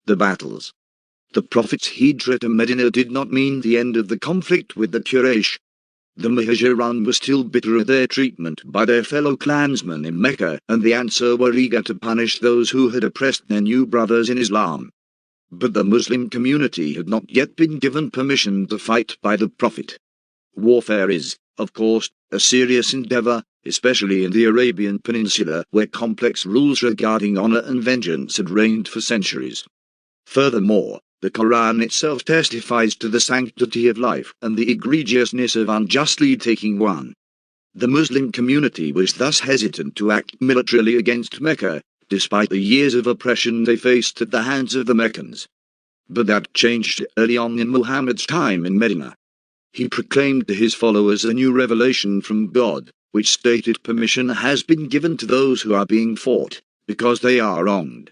The battles. The Prophet's hijrah to Medina did not mean the end of the conflict with the Quraysh. The Muhajirun were still bitter at their treatment by their fellow clansmen in Mecca, and the Ansar were eager to punish those who had oppressed their new brothers in Islam. But the Muslim community had not yet been given permission to fight by the Prophet. Warfare is, of course, a serious endeavor, especially in the Arabian Peninsula, where complex rules regarding honor and vengeance had reigned for centuries. Furthermore, the Quran itself testifies to the sanctity of life and the egregiousness of unjustly taking one. The Muslim community was thus hesitant to act militarily against Mecca, despite the years of oppression they faced at the hands of the Meccans. But that changed early on in Muhammad's time in Medina. He proclaimed to his followers a new revelation from God, which stated permission has been given to those who are being fought, because they are wronged.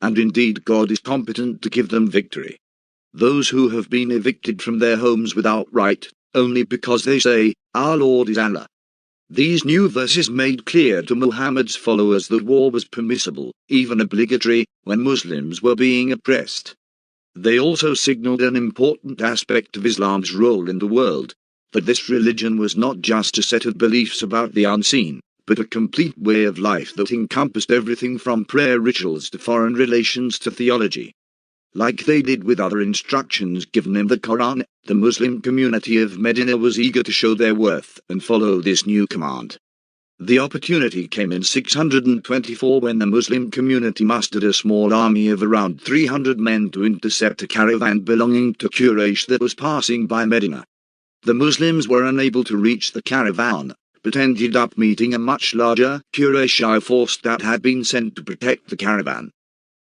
And indeed God is competent to give them victory. Those who have been evicted from their homes without right, only because they say, "Our Lord is Allah." These new verses made clear to Muhammad's followers that war was permissible, even obligatory, when Muslims were being oppressed. They also signaled an important aspect of Islam's role in the world, that this religion was not just a set of beliefs about the unseen, but a complete way of life that encompassed everything from prayer rituals to foreign relations to theology. Like they did with other instructions given in the Quran, the Muslim community of Medina was eager to show their worth and follow this new command. The opportunity came in 624 when the Muslim community mustered a small army of around 300 men to intercept a caravan belonging to Quraysh that was passing by Medina. The Muslims were unable to reach the caravan, but ended up meeting a much larger Quraysh force that had been sent to protect the caravan.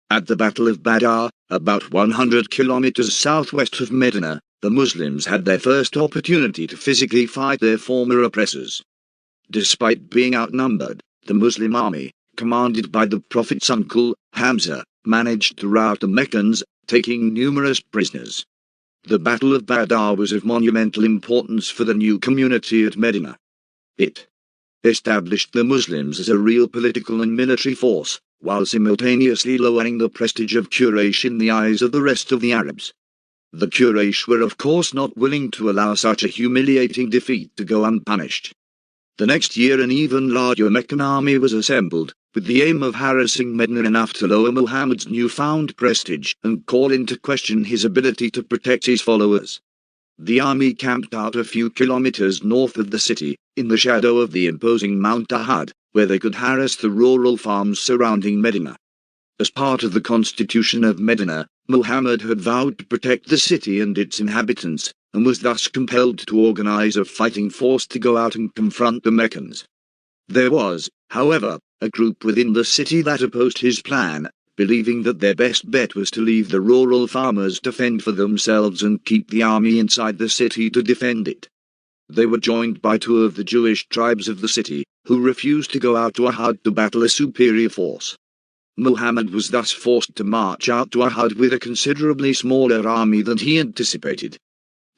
At the Battle of Badr, about 100 kilometers southwest of Medina, the Muslims had their first opportunity to physically fight their former oppressors. Despite being outnumbered, the Muslim army, commanded by the Prophet's uncle, Hamza, managed to rout the Meccans, taking numerous prisoners. The Battle of Badr was of monumental importance for the new community at Medina. It established the Muslims as a real political and military force, while simultaneously lowering the prestige of Quraysh in the eyes of the rest of the Arabs. The Quraysh were of course not willing to allow such a humiliating defeat to go unpunished. The next year an even larger Meccan army was assembled, with the aim of harassing Medina enough to lower Muhammad's newfound prestige and call into question his ability to protect his followers. The army camped out a few kilometers north of the city, in the shadow of the imposing Mount Ahad, where they could harass the rural farms surrounding Medina. As part of the constitution of Medina, Muhammad had vowed to protect the city and its inhabitants, and was thus compelled to organize a fighting force to go out and confront the Meccans. There was, however, a group within the city that opposed his plan, believing that their best bet was to leave the rural farmers to fend for themselves and keep the army inside the city to defend it. They were joined by two of the Jewish tribes of the city, who refused to go out to Ahad to battle a superior force. Muhammad was thus forced to march out to Ahad with a considerably smaller army than he anticipated.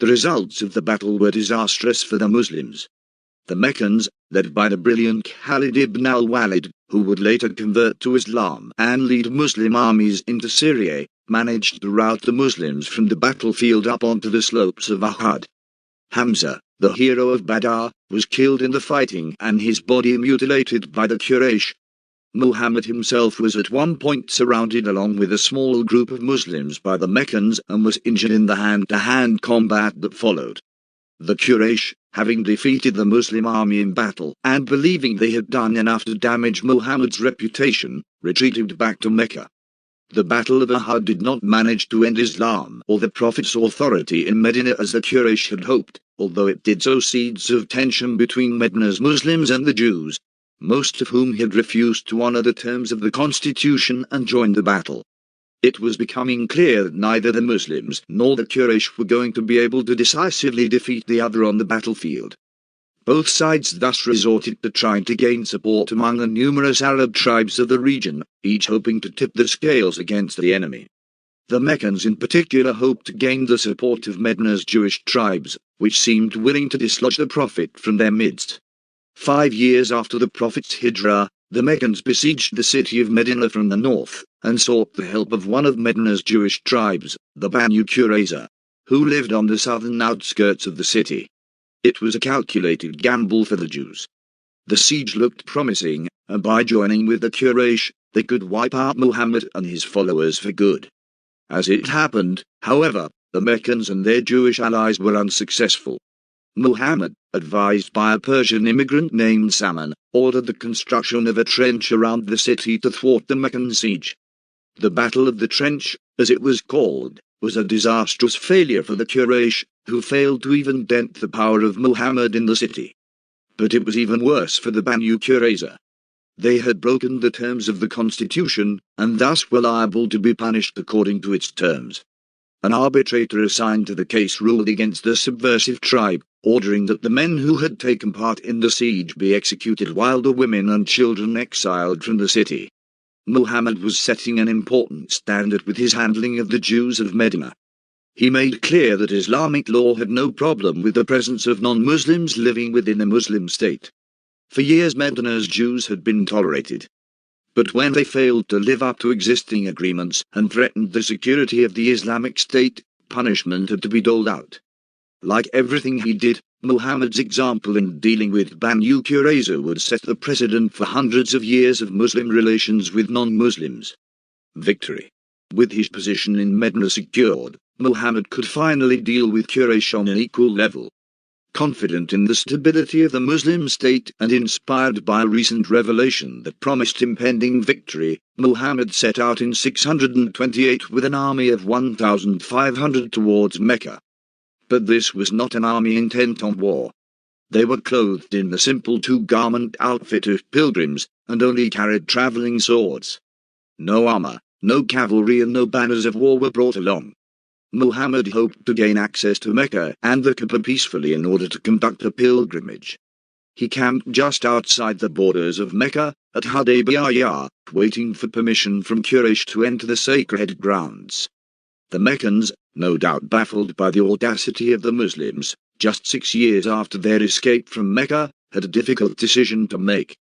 The results of the battle were disastrous for the Muslims. The Meccans, led by the brilliant Khalid ibn al-Walid, who would later convert to Islam and lead Muslim armies into Syria, managed to rout the Muslims from the battlefield up onto the slopes of Ahad. Hamza, the hero of Badr, was killed in the fighting and his body mutilated by the Quraysh. Muhammad himself was at one point surrounded along with a small group of Muslims by the Meccans and was injured in the hand-to-hand combat that followed. The Quraysh, having defeated the Muslim army in battle and believing they had done enough to damage Muhammad's reputation, retreated back to Mecca. The Battle of Ahad did not manage to end Islam or the Prophet's authority in Medina as the Quraysh had hoped, although it did sow seeds of tension between Medina's Muslims and the Jews, most of whom had refused to honor the terms of the constitution and joined the battle. It was becoming clear that neither the Muslims nor the Quraysh were going to be able to decisively defeat the other on the battlefield. Both sides thus resorted to trying to gain support among the numerous Arab tribes of the region, each hoping to tip the scales against the enemy. The Meccans in particular hoped to gain the support of Medina's Jewish tribes, which seemed willing to dislodge the Prophet from their midst. 5 years after the Prophet's hijrah, the Meccans besieged the city of Medina from the north, and sought the help of one of Medina's Jewish tribes, the Banu Qurayza, who lived on the southern outskirts of the city. It was a calculated gamble for the Jews. The siege looked promising, and by joining with the Quraysh, they could wipe out Muhammad and his followers for good. As it happened, however, the Meccans and their Jewish allies were unsuccessful. Muhammad, advised by a Persian immigrant named Salman, ordered the construction of a trench around the city to thwart the Meccan siege. The Battle of the Trench, as it was called, was a disastrous failure for the Quraysh, who failed to even dent the power of Muhammad in the city. But it was even worse for the Banu Qurayza. They had broken the terms of the constitution, and thus were liable to be punished according to its terms. An arbitrator assigned to the case ruled against the subversive tribe, ordering that the men who had taken part in the siege be executed while the women and children exiled from the city. Muhammad was setting an important standard with his handling of the Jews of Medina. He made clear that Islamic law had no problem with the presence of non-Muslims living within a Muslim state. For years Medina's Jews had been tolerated. But when they failed to live up to existing agreements and threatened the security of the Islamic State, punishment had to be doled out. Like everything he did, Muhammad's example in dealing with Banu Qurayza would set the precedent for hundreds of years of Muslim relations with non-Muslims. Victory. With his position in Medina secured, Muhammad could finally deal with Quraysh on an equal level. Confident in the stability of the Muslim state and inspired by a recent revelation that promised impending victory, Muhammad set out in 628 with an army of 1,500 towards Mecca. But this was not an army intent on war. They were clothed in the simple two-garment outfit of pilgrims, and only carried traveling swords. No armor, no cavalry and no banners of war were brought along. Muhammad hoped to gain access to Mecca and the Kaaba peacefully in order to conduct a pilgrimage. He camped just outside the borders of Mecca, at Hudaybiyah, waiting for permission from Quraysh to enter the sacred grounds. The Meccans, no doubt baffled by the audacity of the Muslims, just 6 years after their escape from Mecca, had a difficult decision to make.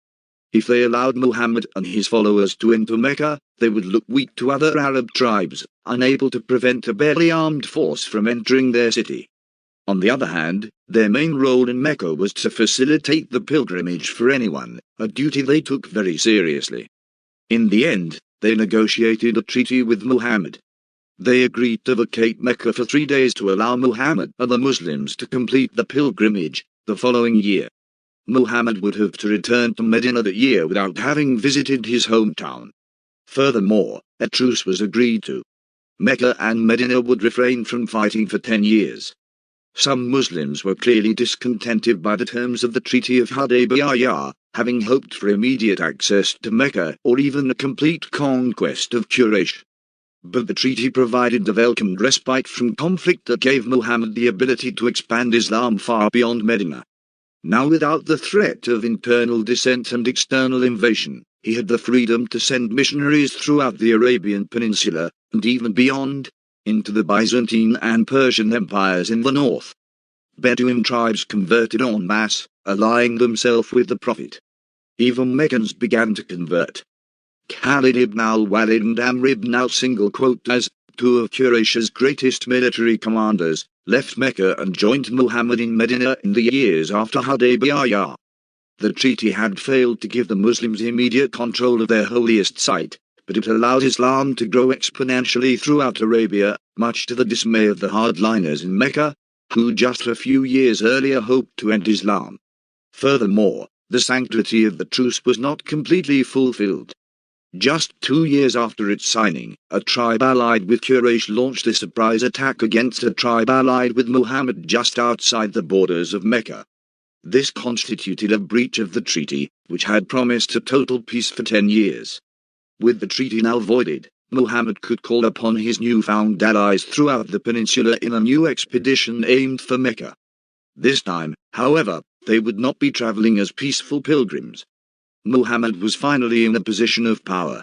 If they allowed Muhammad and his followers to enter Mecca, they would look weak to other Arab tribes, unable to prevent a barely armed force from entering their city. On the other hand, their main role in Mecca was to facilitate the pilgrimage for anyone, a duty they took very seriously. In the end, they negotiated a treaty with Muhammad. They agreed to vacate Mecca for 3 days to allow Muhammad and the Muslims to complete the pilgrimage the following year. Muhammad would have to return to Medina that year without having visited his hometown. Furthermore, a truce was agreed to. Mecca and Medina would refrain from fighting for 10 years. Some Muslims were clearly discontented by the terms of the Treaty of Hudaybiyah, having hoped for immediate access to Mecca or even a complete conquest of Quraysh. But the treaty provided the welcomed respite from conflict that gave Muhammad the ability to expand Islam far beyond Medina. Now without the threat of internal dissent and external invasion, he had the freedom to send missionaries throughout the Arabian Peninsula, and even beyond, into the Byzantine and Persian empires in the north. Bedouin tribes converted en masse, allying themselves with the Prophet. Even Meccans began to convert. Khalid ibn al-Walid and Amr ibn al-Single, as 2 of Quraysh's greatest military commanders, left Mecca and joined Muhammad in Medina in the years after Hudaybiyah. The treaty had failed to give the Muslims immediate control of their holiest site, but it allowed Islam to grow exponentially throughout Arabia, much to the dismay of the hardliners in Mecca, who just a few years earlier hoped to end Islam. Furthermore, the sanctity of the truce was not completely fulfilled. Just 2 years after its signing, a tribe allied with Quraysh launched a surprise attack against a tribe allied with Muhammad just outside the borders of Mecca. This constituted a breach of the treaty, which had promised a total peace for 10 years. With the treaty now voided, Muhammad could call upon his newfound allies throughout the peninsula in a new expedition aimed for Mecca. This time, however, they would not be traveling as peaceful pilgrims. Muhammad was finally in a position of power.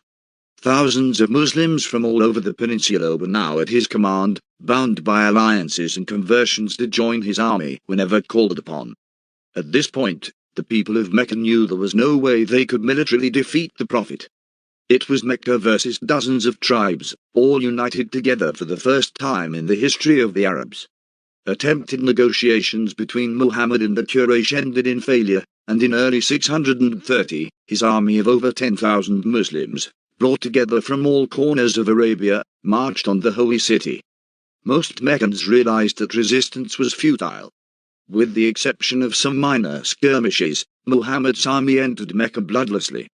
Thousands of Muslims from all over the peninsula were now at his command, bound by alliances and conversions to join his army whenever called upon. At this point, the people of Mecca knew there was no way they could militarily defeat the Prophet. It was Mecca versus dozens of tribes, all united together for the first time in the history of the Arabs. Attempted negotiations between Muhammad and the Quraysh ended in failure, and in early 630, his army of over 10,000 Muslims, brought together from all corners of Arabia, marched on the holy city. Most Meccans realized that resistance was futile. With the exception of some minor skirmishes, Muhammad's army entered Mecca bloodlessly.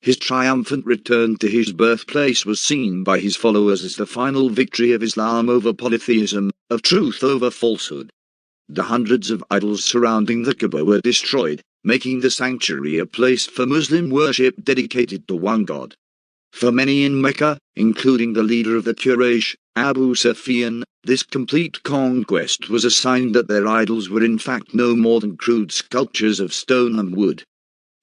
His triumphant return to his birthplace was seen by his followers as the final victory of Islam over polytheism, of truth over falsehood. The hundreds of idols surrounding the Kaaba were destroyed, making the sanctuary a place for Muslim worship dedicated to one God. For many in Mecca, including the leader of the Quraysh, Abu Sufyan, this complete conquest was a sign that their idols were in fact no more than crude sculptures of stone and wood.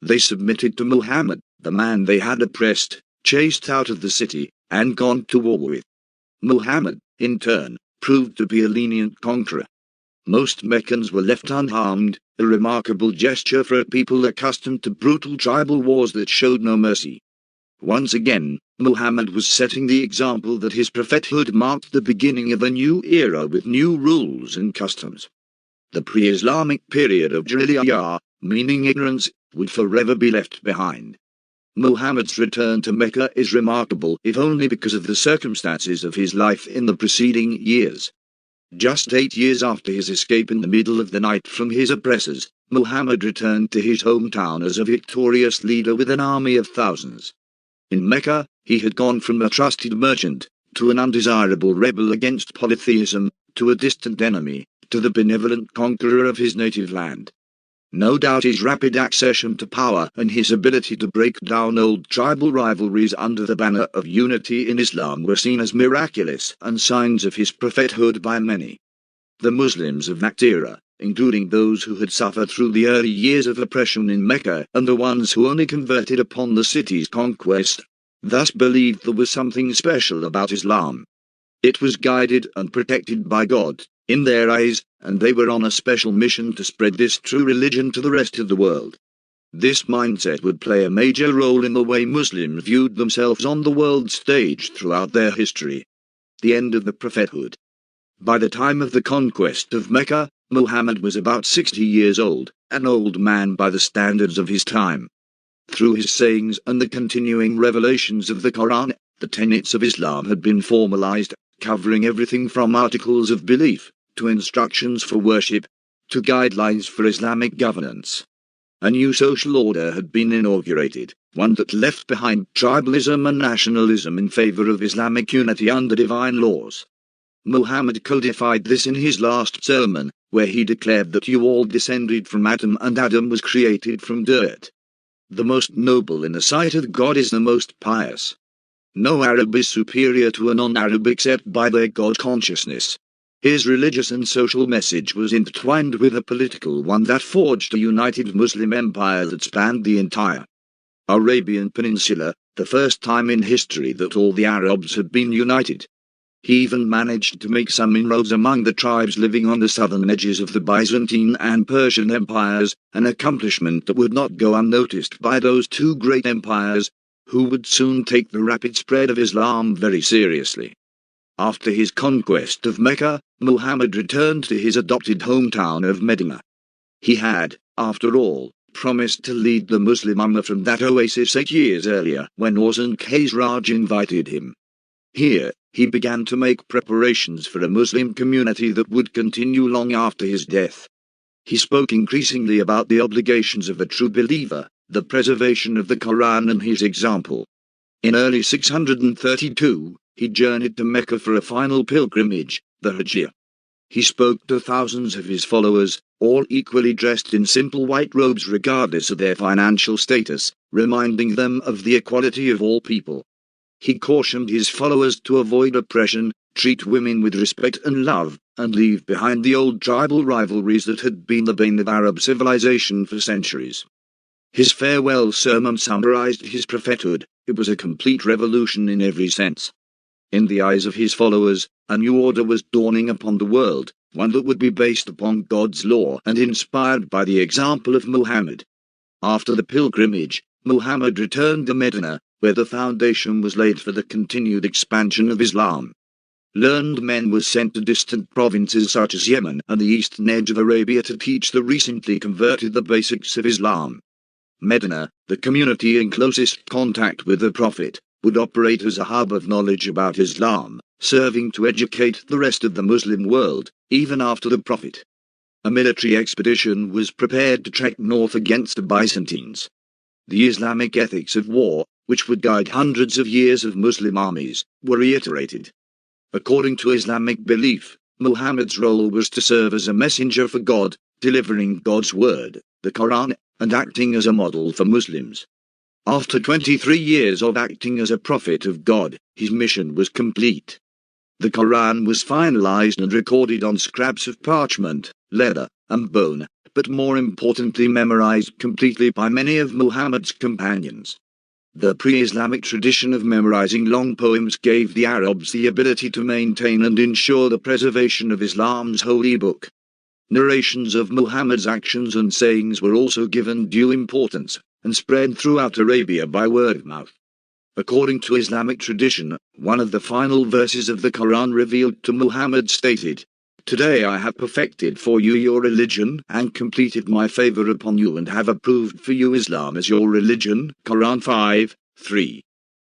They submitted to Muhammad, the man they had oppressed, chased out of the city, and gone to war with. Muhammad, in turn, proved to be a lenient conqueror. Most Meccans were left unharmed, a remarkable gesture for a people accustomed to brutal tribal wars that showed no mercy. Once again, Muhammad was setting the example that his prophethood marked the beginning of a new era with new rules and customs. The pre-Islamic period of Jahiliyyah, meaning ignorance, would forever be left behind. Muhammad's return to Mecca is remarkable if only because of the circumstances of his life in the preceding years. Just 8 years after his escape in the middle of the night from his oppressors, Muhammad returned to his hometown as a victorious leader with an army of thousands. In Mecca, he had gone from a trusted merchant, to an undesirable rebel against polytheism, to a distant enemy, to the benevolent conqueror of his native land. No doubt his rapid accession to power and his ability to break down old tribal rivalries under the banner of unity in Islam were seen as miraculous and signs of his prophethood by many. The Muslims of that era, including those who had suffered through the early years of oppression in Mecca and the ones who only converted upon the city's conquest, thus believed there was something special about Islam. It was guided and protected by God, in their eyes, and they were on a special mission to spread this true religion to the rest of the world. This mindset would play a major role in the way Muslims viewed themselves on the world stage throughout their history. The end of the prophethood. By the time of the conquest of Mecca, Muhammad was about 60 years old, an old man by the standards of his time. Through his sayings and the continuing revelations of the Quran, the tenets of Islam had been formalized, covering everything from articles of belief, to instructions for worship, to guidelines for Islamic governance. A new social order had been inaugurated, one that left behind tribalism and nationalism in favor of Islamic unity under divine laws. Muhammad codified this in his last sermon, where he declared that you all descended from Adam and Adam was created from dirt. The most noble in the sight of God is the most pious. No Arab is superior to a non-Arab except by their God consciousness. His religious and social message was intertwined with a political one that forged a united Muslim empire that spanned the entire Arabian Peninsula, the first time in history that all the Arabs had been united. He even managed to make some inroads among the tribes living on the southern edges of the Byzantine and Persian empires, an accomplishment that would not go unnoticed by those two great empires, who would soon take the rapid spread of Islam very seriously. After his conquest of Mecca, Muhammad returned to his adopted hometown of Medina. He had, after all, promised to lead the Muslim Ummah from that oasis 8 years earlier when Orson Khazraj invited him. Here, he began to make preparations for a Muslim community that would continue long after his death. He spoke increasingly about the obligations of a true believer, the preservation of the Quran and his example. In early 632, he journeyed to Mecca for a final pilgrimage, the Hajj. He spoke to thousands of his followers, all equally dressed in simple white robes regardless of their financial status, reminding them of the equality of all people. He cautioned his followers to avoid oppression, treat women with respect and love, and leave behind the old tribal rivalries that had been the bane of Arab civilization for centuries. His farewell sermon summarized his prophethood. It was a complete revolution in every sense. In the eyes of his followers, a new order was dawning upon the world, one that would be based upon God's law and inspired by the example of Muhammad. After the pilgrimage, Muhammad returned to Medina, where the foundation was laid for the continued expansion of Islam. Learned men were sent to distant provinces such as Yemen and the eastern edge of Arabia to teach the recently converted the basics of Islam. Medina, the community in closest contact with the Prophet, would operate as a hub of knowledge about Islam, serving to educate the rest of the Muslim world, even after the Prophet. A military expedition was prepared to trek north against the Byzantines. The Islamic ethics of war, which would guide hundreds of years of Muslim armies, were reiterated. According to Islamic belief, Muhammad's role was to serve as a messenger for God, delivering God's word, the Quran, and acting as a model for Muslims. After 23 years of acting as a prophet of God, his mission was complete. The Quran was finalized and recorded on scraps of parchment, leather, and bone, but more importantly memorized completely by many of Muhammad's companions. The pre-Islamic tradition of memorizing long poems gave the Arabs the ability to maintain and ensure the preservation of Islam's holy book. Narrations of Muhammad's actions and sayings were also given due importance, and spread throughout Arabia by word of mouth. According to Islamic tradition, one of the final verses of the Quran revealed to Muhammad stated, "Today I have perfected for you your religion and completed my favor upon you and have approved for you Islam as your religion." Quran 5:3.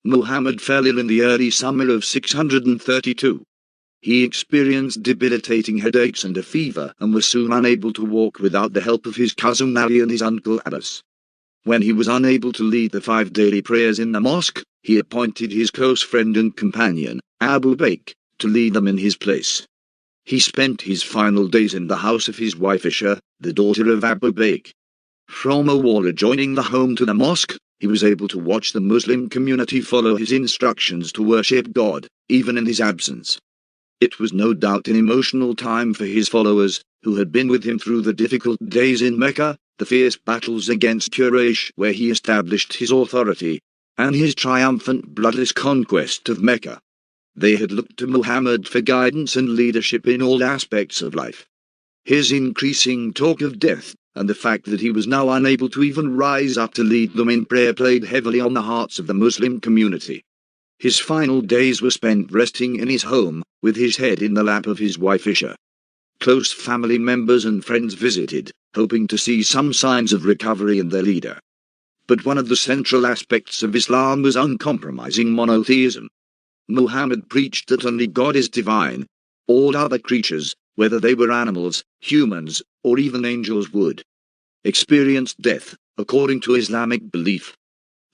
Muhammad fell ill in the early summer of 632. He experienced debilitating headaches and a fever and was soon unable to walk without the help of his cousin Ali and his uncle Abbas. When he was unable to lead the 5 daily prayers in the mosque, he appointed his close friend and companion, Abu Bakr, to lead them in his place. He spent his final days in the house of his wife Aisha, the daughter of Abu Bakr. From a wall adjoining the home to the mosque, he was able to watch the Muslim community follow his instructions to worship God, even in his absence. It was no doubt an emotional time for his followers, who had been with him through the difficult days in Mecca, the fierce battles against Quraysh where he established his authority, and his triumphant bloodless conquest of Mecca. They had looked to Muhammad for guidance and leadership in all aspects of life. His increasing talk of death, and the fact that he was now unable to even rise up to lead them in prayer played heavily on the hearts of the Muslim community. His final days were spent resting in his home, with his head in the lap of his wife Aisha. Close family members and friends visited, hoping to see some signs of recovery in their leader. But one of the central aspects of Islam was uncompromising monotheism. Muhammad preached that only God is divine. All other creatures, whether they were animals, humans, or even angels, would experience death, according to Islamic belief.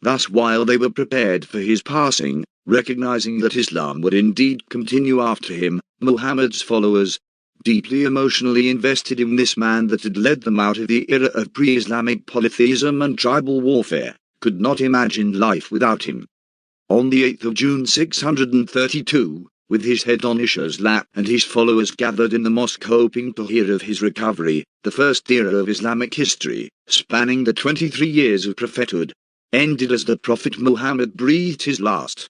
Thus, while they were prepared for his passing, recognizing that Islam would indeed continue after him, Muhammad's followers, deeply emotionally invested in this man that had led them out of the era of pre-Islamic polytheism and tribal warfare, could not imagine life without him. On the 8th of June 632, with his head on Aisha's lap and his followers gathered in the mosque hoping to hear of his recovery, the first era of Islamic history, spanning the 23 years of prophethood, ended as the Prophet Muhammad breathed his last.